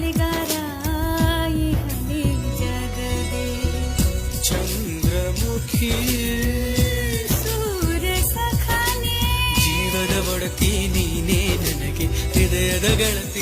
ಬಳೆಗಾರ ಈ ಹನಿ ಜಗದೆ ಚಂದ್ರಮುಖಿ ಸೂರ್ಯ ಸಖಾನೆ ಜೀವದ ಒಡತಿ ನೀನೇ ನನಗೆ ಹೃದಯದ ಗೆಳತಿ